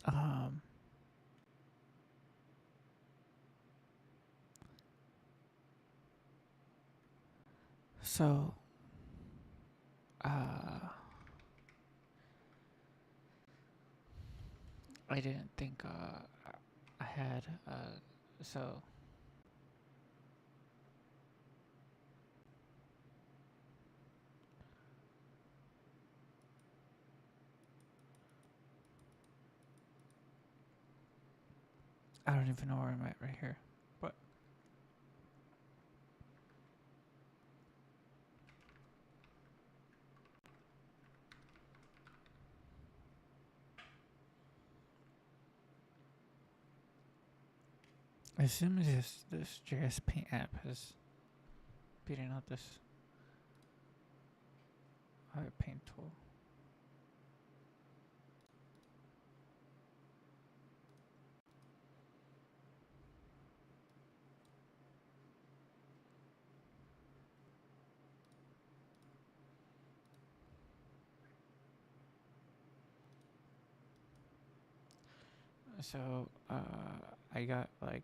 Um, so, uh, I didn't think I had so I don't even know where I'm at right here. But as soon as this JS Paint app has beaten out this paint tool. So I got like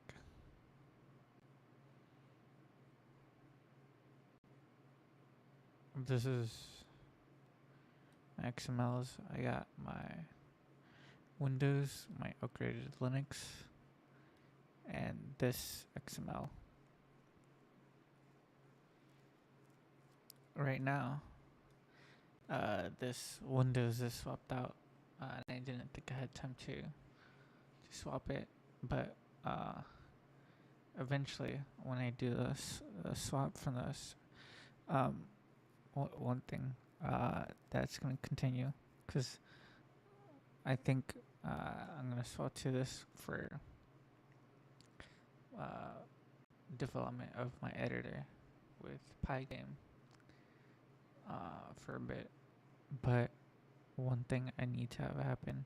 this is my XMLs. I got my Windows, my upgraded Linux, and this XML. Right now, this Windows is swapped out, and I didn't think I had time to swap it, but eventually, when I do this swap from this, um, one thing that's gonna continue, because I think I'm gonna swap to this for uh, development of my editor with Pygame for a bit. But one thing I need to have happen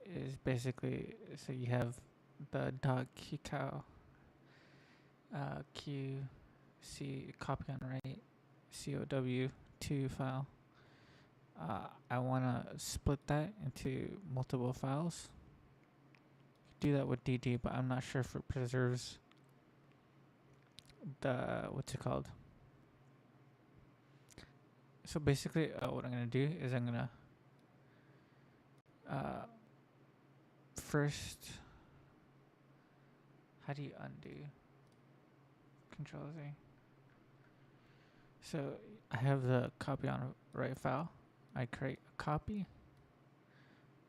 is basically so you have the .qcow qc copy on write cow2 file. I want to split that into multiple files. Do that with DD, but I'm not sure if it preserves the what's it called. So basically, what I'm gonna do is I'm gonna uh, first. How do you undo? Control Z. So I have the copy on write file. I create a copy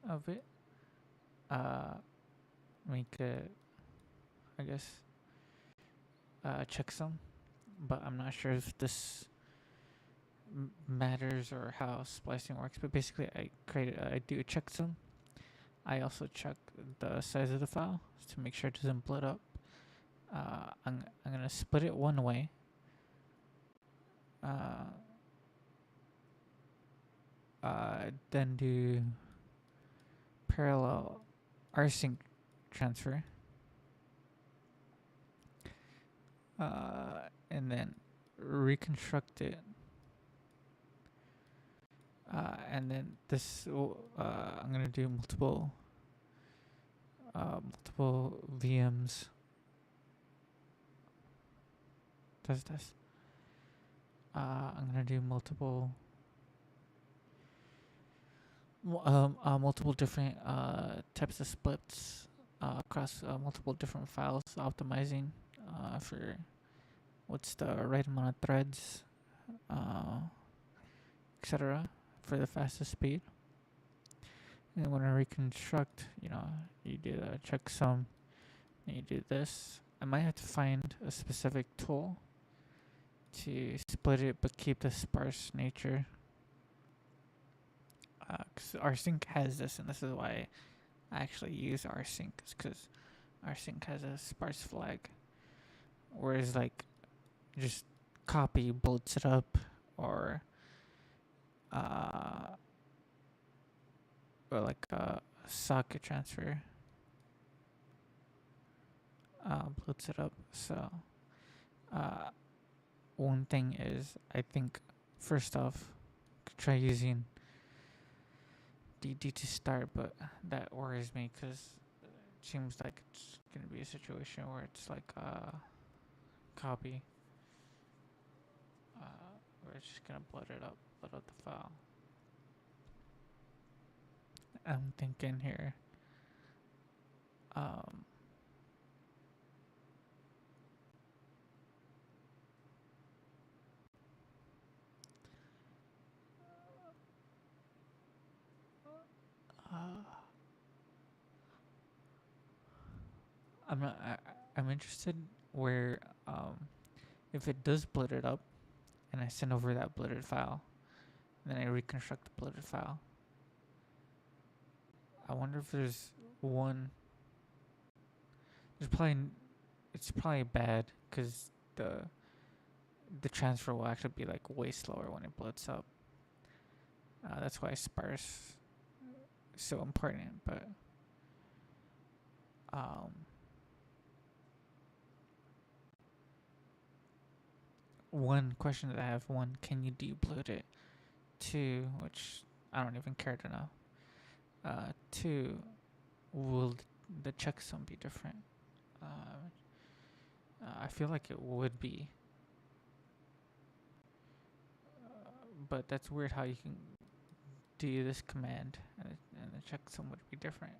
of it. Make it, I guess, checksum, but I'm not sure if this matters or how splicing works. But basically, I do a checksum. I also check the size of the file to make sure it doesn't blow up. I'm gonna split it one way. Uh, then do parallel rsync transfer. And then reconstruct it. And then this, I'm gonna do multiple VMs. Test. I'm gonna do multiple different types of splits across multiple different files, optimizing for what's the right amount of threads, etc. for the fastest speed. And when I reconstruct, you do the checksum, and you do this. I might have to find a specific tool to split it but keep the sparse nature. Because rsync has this, and this is why I actually use rsync, because rsync has a sparse flag, whereas like just copy bolts it up or uh like a socket transfer bloats it up. So uh one thing is, I think first off, try using DD to start, but that worries me because it seems like it's gonna be a situation where it's like a copy, where it's just gonna blood out the file. I'm thinking here. Um, uh, I'm not. I'm interested where if it does split it up, and I send over that blurred file, and then I reconstruct the blurred file. I wonder if there's one. There's probably. It's probably bad because the transfer will actually be like way slower when it bloats up. That's why sparse is so important. But um, one question that I have: one, can you debloat it? Two, which I don't even care to know. Two, will the checksum be different? I feel like it would be, but that's weird how you can do this command and the checksum would be different.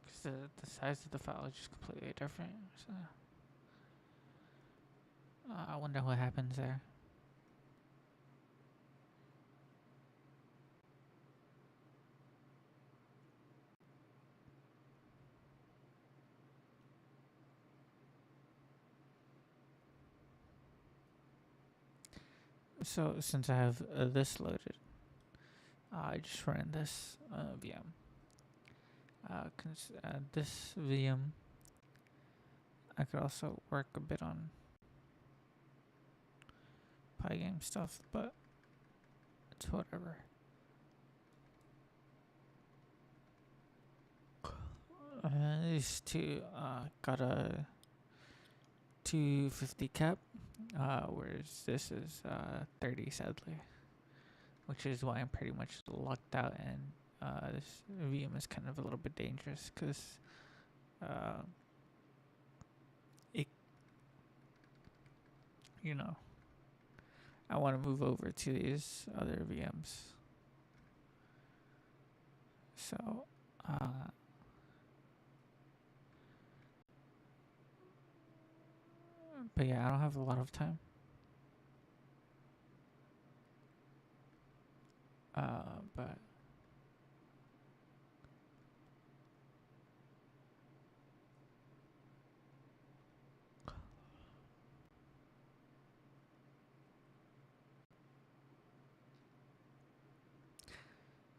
Because the size of the file is just completely different. So I wonder what happens there. So since I have this loaded, I just ran this VM. This VM, I could also work a bit on Pygame stuff, but it's whatever. These two got a 250 cap, whereas this is 30 sadly, which is why I'm pretty much locked out, and this VM is kind of a little bit dangerous because it, you know, I want to move over to these other VMs. So, but yeah, I don't have a lot of time. But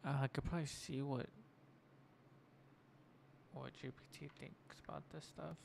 I could probably see what GPT thinks about this stuff.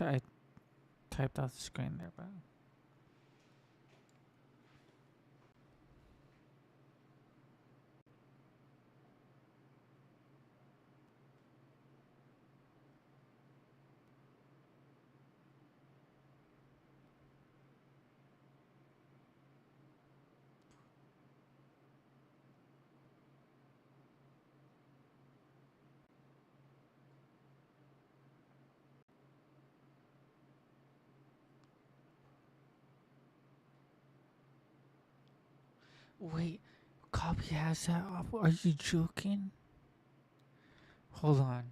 I typed out the screen there, but wait, copy has that off. Are you joking? Hold on.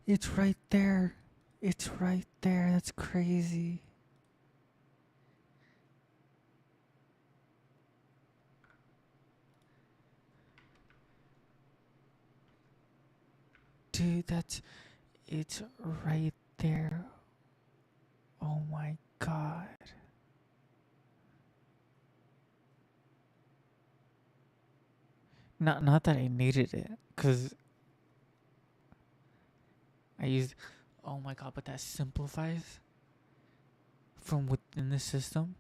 It's right there. It's right there. That's crazy. Dude, it's right there. Oh my god. Not that I needed it, cause I used. Oh my god, but that simplifies from within the system.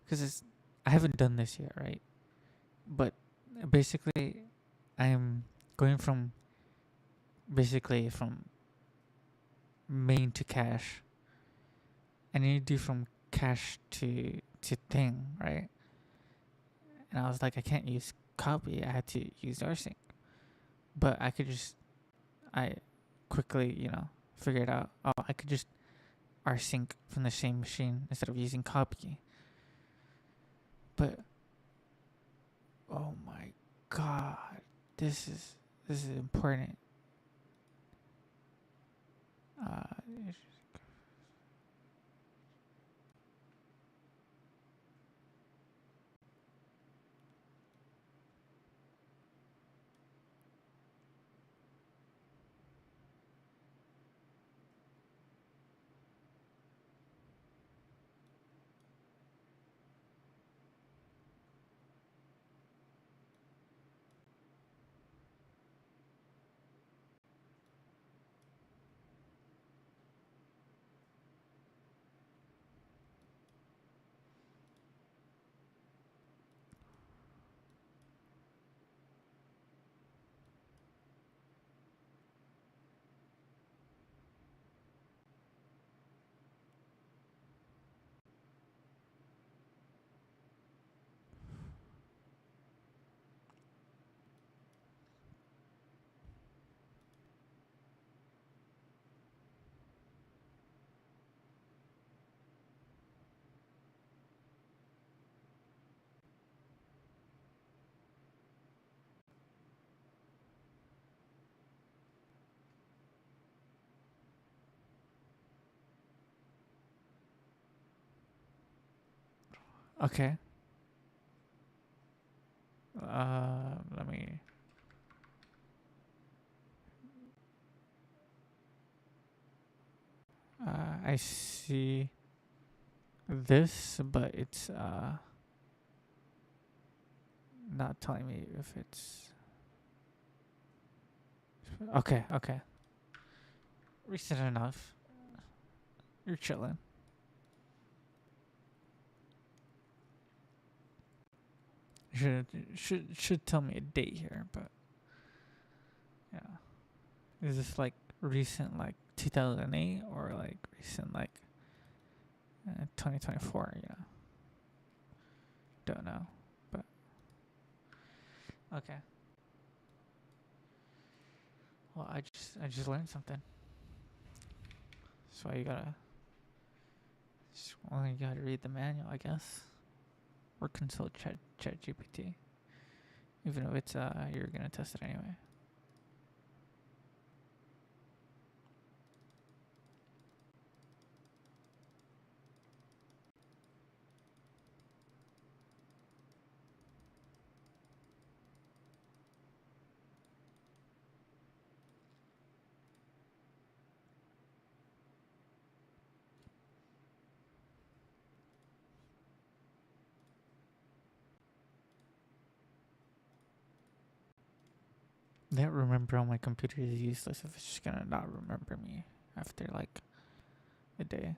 Cause I haven't done this yet, right? But basically, I'm going from from main to cache. I need to do from cache to thing, right? And I was like, I can't use copy. I had to use rsync. But I could just, I quickly, figured out, oh, I could just rsync from the same machine instead of using copy. But, oh my god, this is important. Uh, okay. Let me. I see this, but it's not telling me if it's okay. Okay, recent enough. You're chilling. Should should tell me a date here, but yeah. Is this like recent, like 2008, or like recent, like 2024? Don't know, but okay. Well, I just learned something. So you gotta, well, you gotta read the manual, I guess, or consult Chat GPT, even if it's you're gonna test it anyway. that remember on my computer is useless if it's just gonna not remember me after like a day.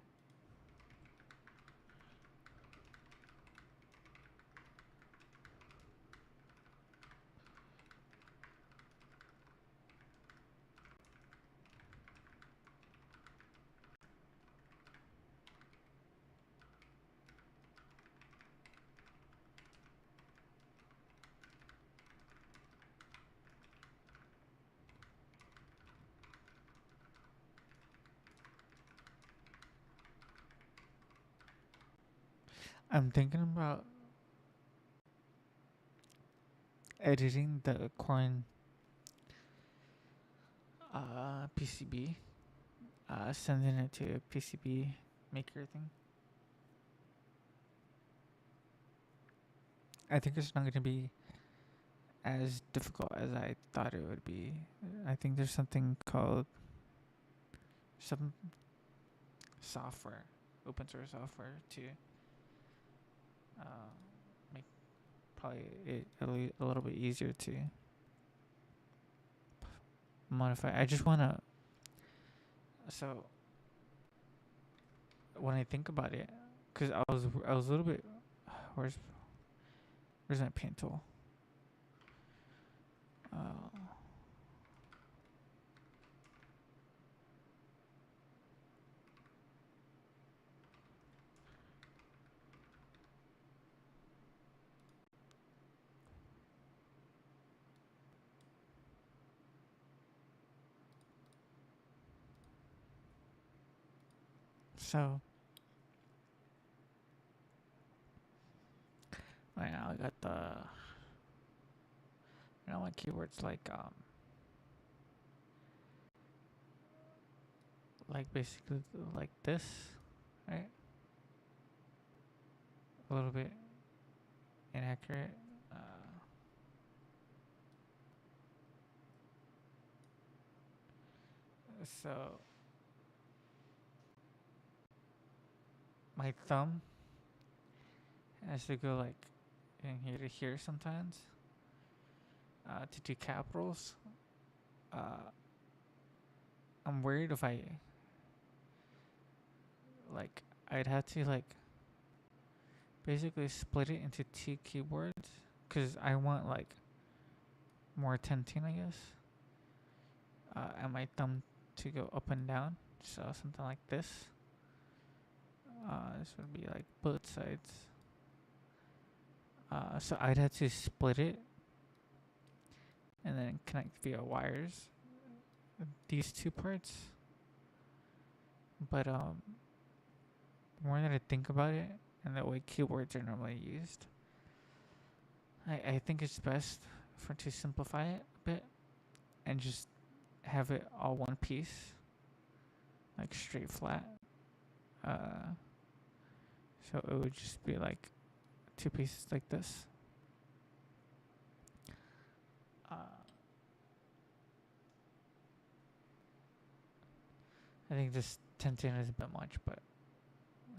I'm thinking about editing the coin PCB, sending it to a PCB maker thing. I think it's not going to be as difficult as I thought it would be. I think there's something called some software, open source software, to make probably it a little bit easier to modify. I just want to. So when I think about it, because I was a little bit. Where's my paint tool? So right now I got the. My keywords like basically like this, right? A little bit inaccurate. So my thumb has to go like in here to here sometimes to do capitals. I'm worried if I like I'd have to like basically split it into two keyboards because I want like more tinting, I guess. And my thumb to go up and down, so something like this. This would be like both sides. So I'd have to split it and then connect via wires these two parts. But the more that I think about it and the way keyboards are normally used, I think it's best to simplify it a bit and just have it all one piece, like straight flat. So it would just be like two pieces like this. I think this tinting is a bit much, but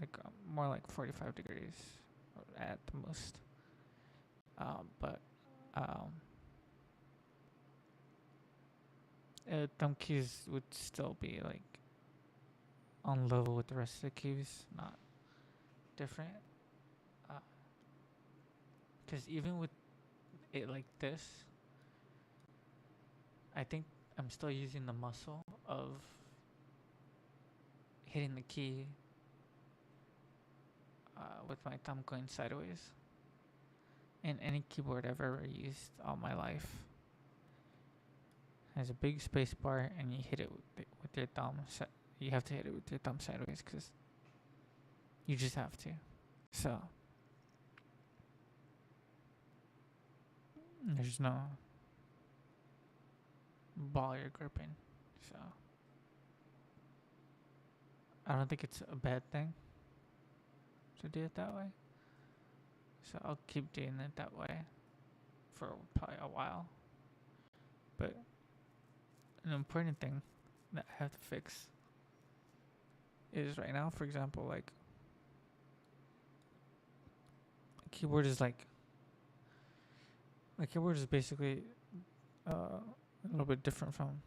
like more like 45 degrees at the most. But thumb keys would still be like on level with the rest of the keys, not different. Because even with it like this, I think I'm still using the muscle of hitting the key with my thumb going sideways. And any keyboard I've ever used all my life has a big space bar, and you hit it with your thumb. You have to hit it with your thumb sideways because you just have to. So there's no ball you're gripping. So I don't think it's a bad thing to do it that way. So I'll keep doing it that way for probably a while. But an important thing that I have to fix is right now, for example, like my keyboard is basically a little bit different from.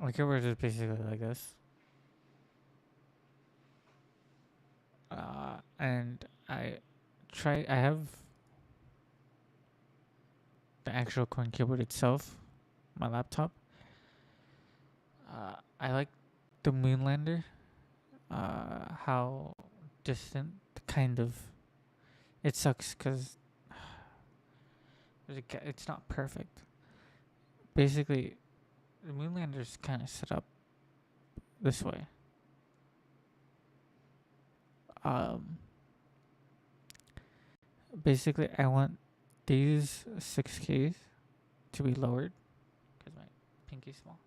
Like yours is basically like this. And I have the actual coin keyboard itself, my laptop. I like the Moonlander. How distant, kind of. It sucks because it's not perfect. Basically, the Moonlander's kind of set up this way. Basically, I want these 6 keys to be lowered because my pinky's small.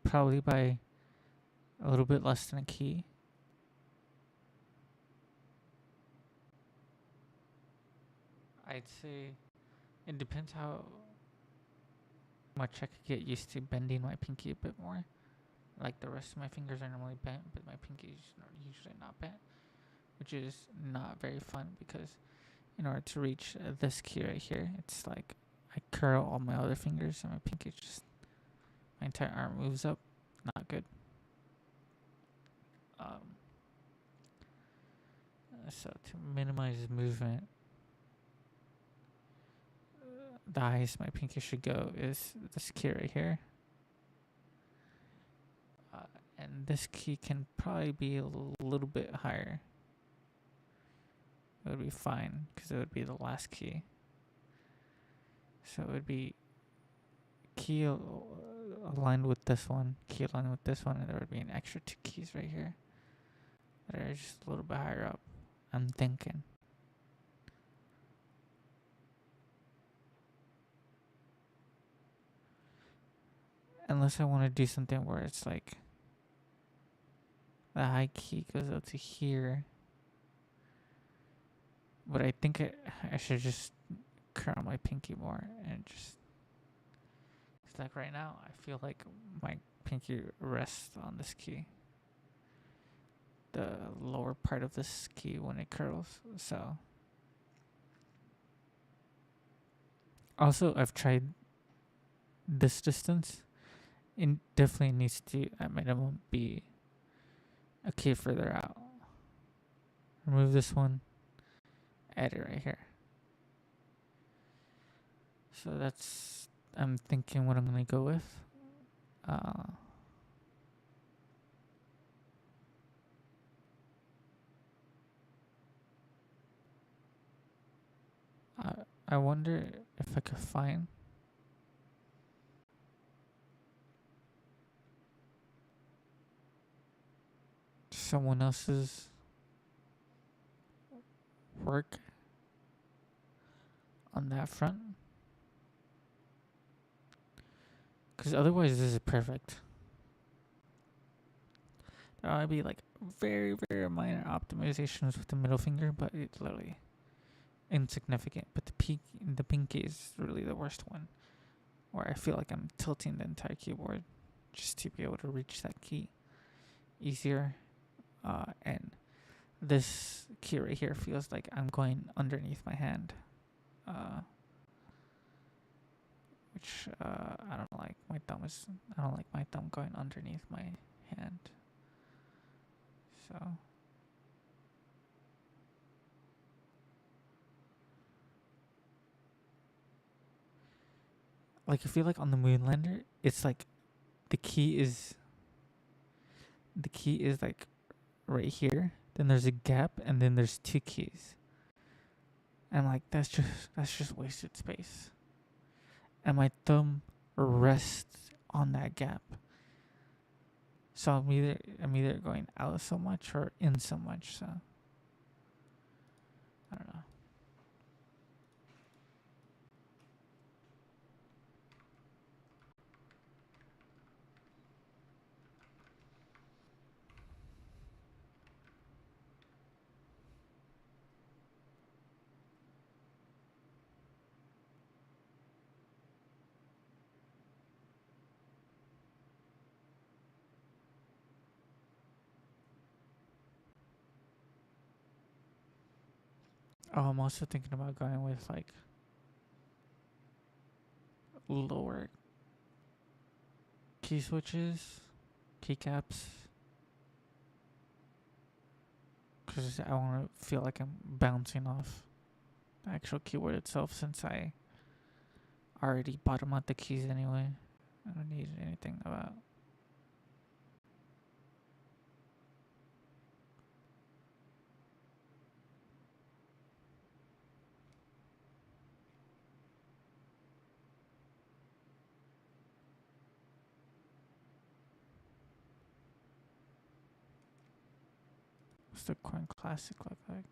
Probably by a little bit less than a key. I'd say it depends how much I could get used to bending my pinky a bit more. Like the rest of my fingers are normally bent, but my pinky is usually not bent, which is not very fun because in order to reach this key right here, it's like I curl all my other fingers and my pinky just, my entire arm moves up. Not good. So to minimize movement, the highest my pinky should go is this key right here. And this key can probably be a little bit higher. It would be fine because it would be the last key. So it would be key aligned with this one, key aligned with this one, and there would be an extra 2 keys right here that are just a little bit higher up. I'm thinking. Unless I want to do something where it's like the high key goes up to here. But I think I should just curl my pinky more and just. It's like right now, I feel like my pinky rests on this key. The lower part of this key when it curls. So. Also, I've tried this distance. It definitely needs to, at minimum, be a key further out. Remove this one. Add it right here. So that's, I'm thinking what I'm going to go with. I wonder if I could find someone else's work on that front. Because otherwise, this is perfect. There might be like very, very minor optimizations with the middle finger, but it's literally insignificant. But the pinky is really the worst one, where I feel like I'm tilting the entire keyboard just to be able to reach that key easier. And this key right here feels like I'm going underneath my hand, which I don't like. I don't like my thumb going underneath my hand. So. Like I feel like on the Moonlander, it's like the key is like right here. Then there's a gap, and then there's 2 keys. And like that's just wasted space. And my thumb rests on that gap. So I'm either going out so much or in so much. So I don't know. Oh, I'm also thinking about going with like lower key switches, keycaps, because I want to feel like I'm bouncing off the actual keyboard itself since I already bottom out the keys anyway. I don't need anything about. What's the Korn Classic look like?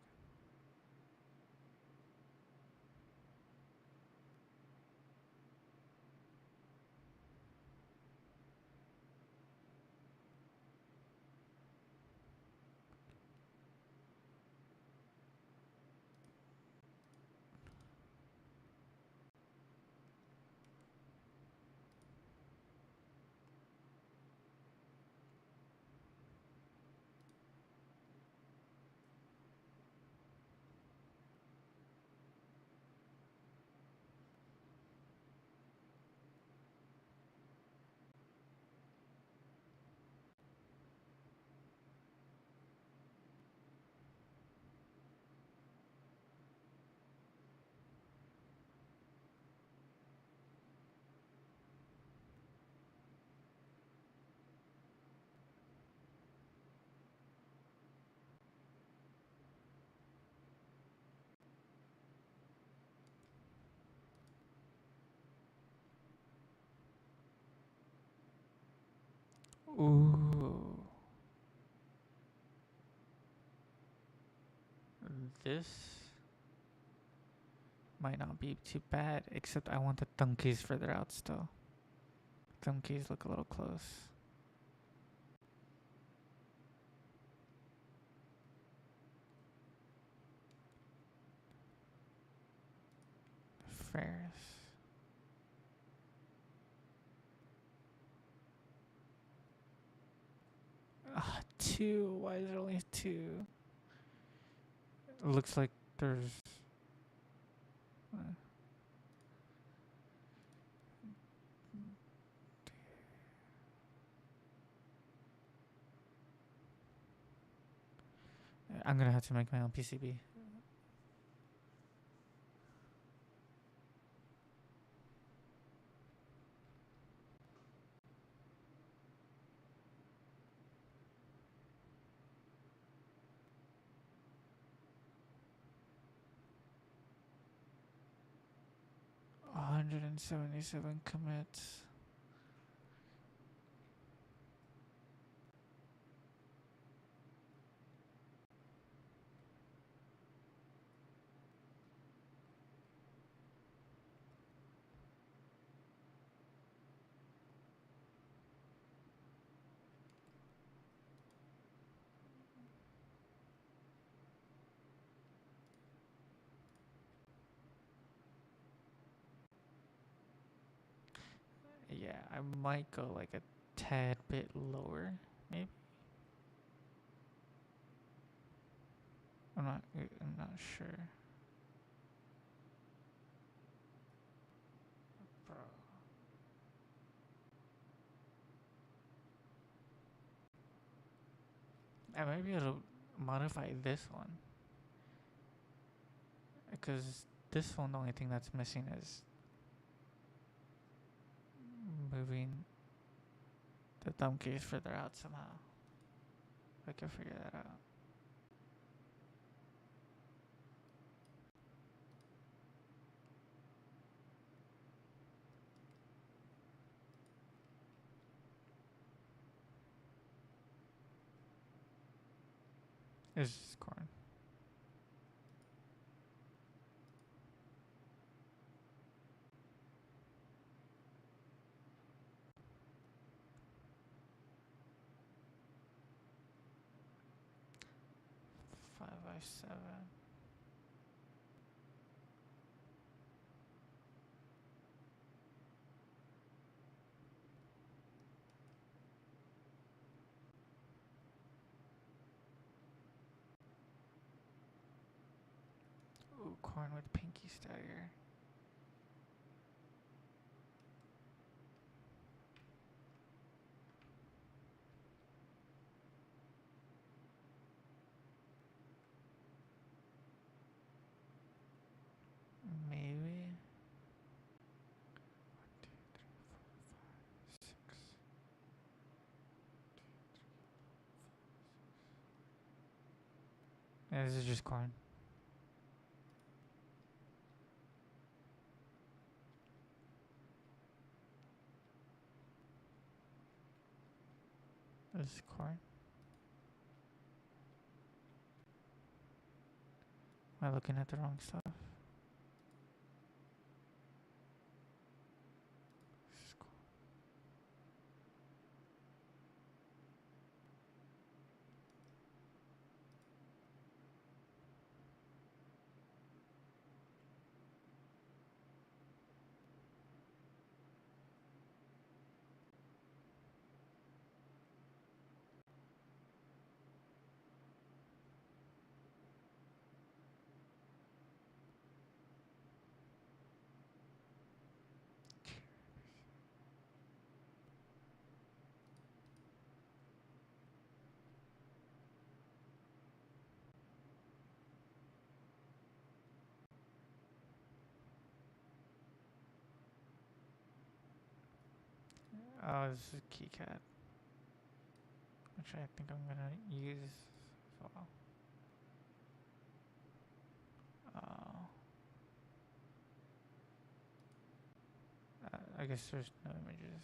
Ooh. This might not be too bad, except I want the thumb keys further out still. Thumb keys look a little close. Ferris. Two. Why is there only two? It looks like there's. Uh, I'm gonna have to make my own PCB. $177 commits. Yeah, I might go like a tad bit lower, maybe. I'm not sure. Bro. I might be able to modify this one. Because this one, the only thing that's missing is moving the thumb keys further out somehow. I can figure that out. It's just Korn. Five by seven. corn with pinky stagger. Maybe. 1, 2, 3, 4, 5, 6. Yeah, this is just corn. This is corn. Am I looking at the wrong stuff? This is corn. Oh, this is KiCad, which I think I'm gonna use as well. I guess there's no images.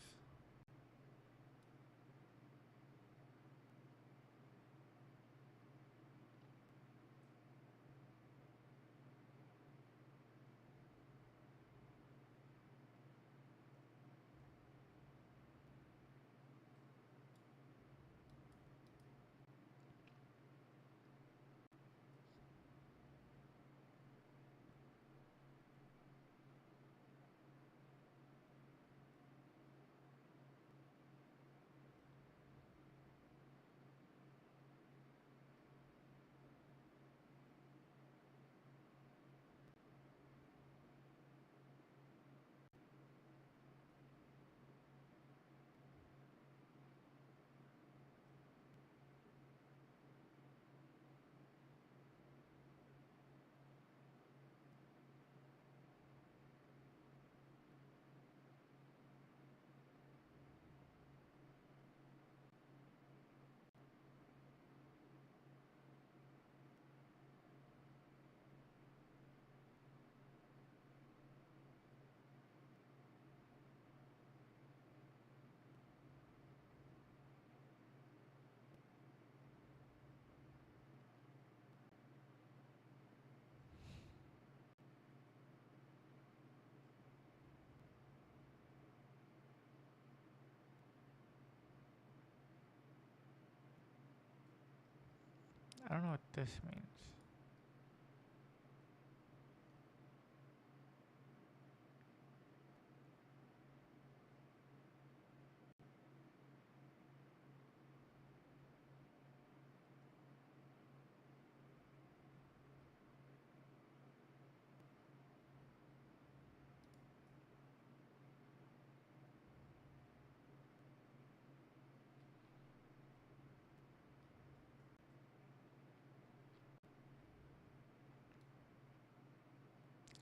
I don't know what this means.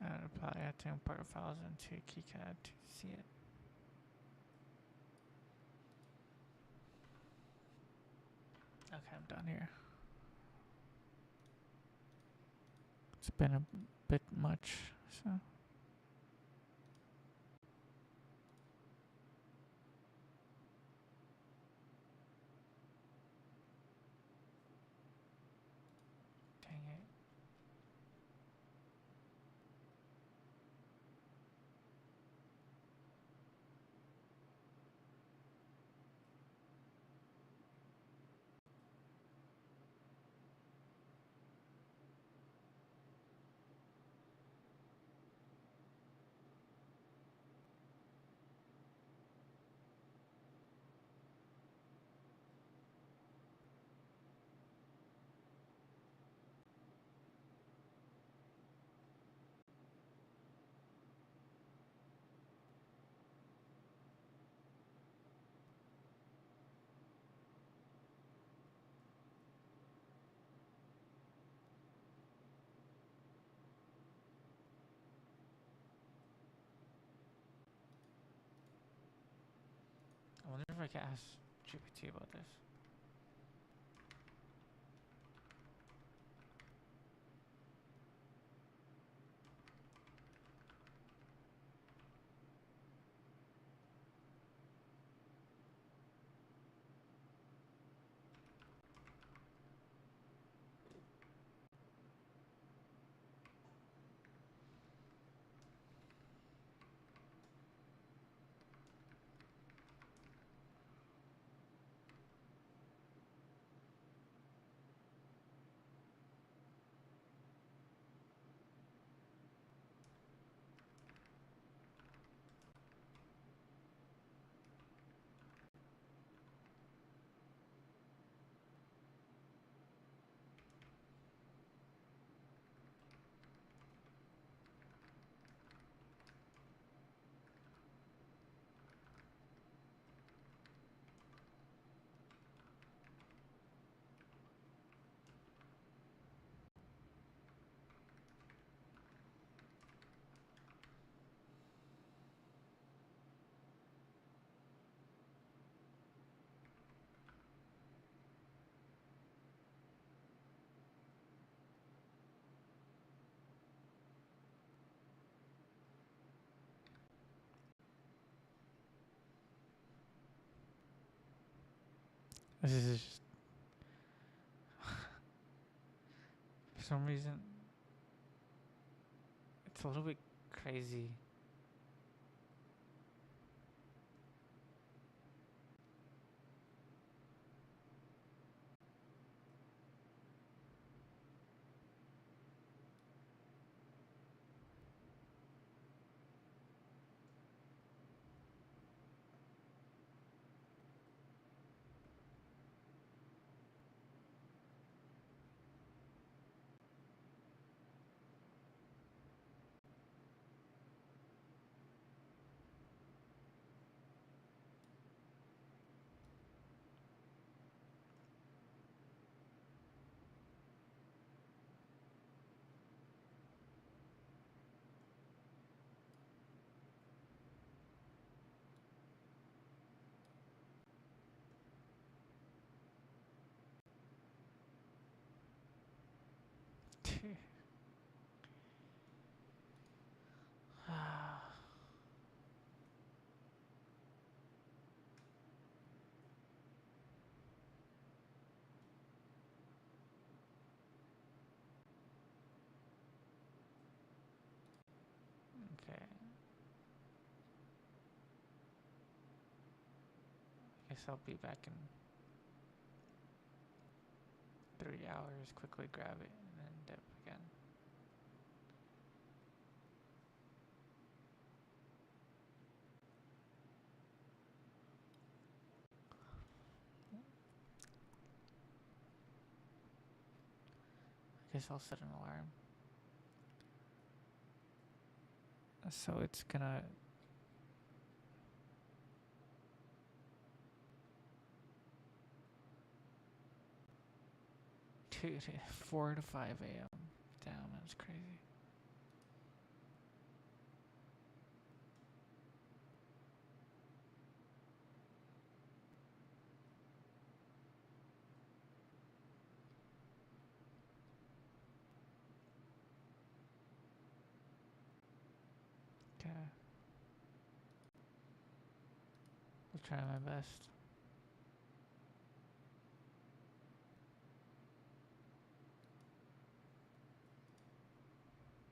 I'd probably have to import files into KiCad to see it. Okay, I'm done here. It's been a bit much, so. Dang it. I can ask GPT about this. This is just, for some reason, it's a little bit crazy. Okay. Guess I'll be back in 3 hours. Quickly grab it and then dip again. I guess I'll set an alarm. So it's gonna. Dude, 4 to 5 a.m. Damn, that's crazy. Okay. I'll try my best.